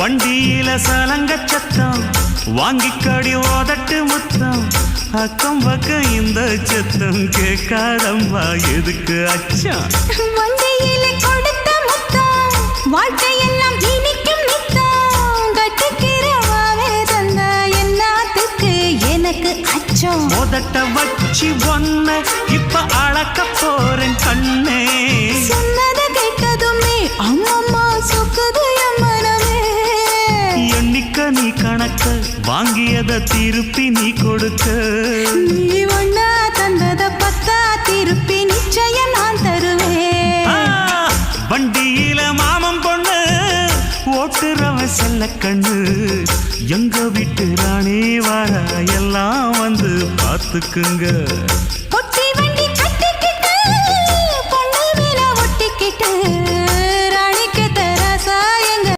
வண்டியில சலங்க சத்தம் வாங்கிக்கடி ஓதட்டு முத்தம் அக்கம் பக்கம் இந்த சத்தம் கேட்காதம்மா எதுக்கு அச்சம் வண்டியில கொடுத்த முத்தம் வாழ்க்கையெல்லாம் இனிக்கும் நித்தம் கட்டுக்கிறவாவே தந்த என்னத்துக்கு எனக்கு அச்சம் ஓதட்ட வச்சு ஒன்ன இப்ப அளக்க போறேன் கண்ணே சொன்னதை கேட்டதுமே அம்மம்மா சொக்குது என் மனமே எண்ணிக்க நீ கணக்க வாங்கியத திருப்பி நீ கொடுக்க நீ ஒண்ணா தந்தத பத்தா திருப்பி நிச்சயம் நான் தருவேன் வண்டியில மாமன் பொண்ணு ஓட்டுறவன் செல்ல கண்ணு எங்க வீட்டு ராணி வாழ எல்லாம் வந்து பார்த்துக்குங்க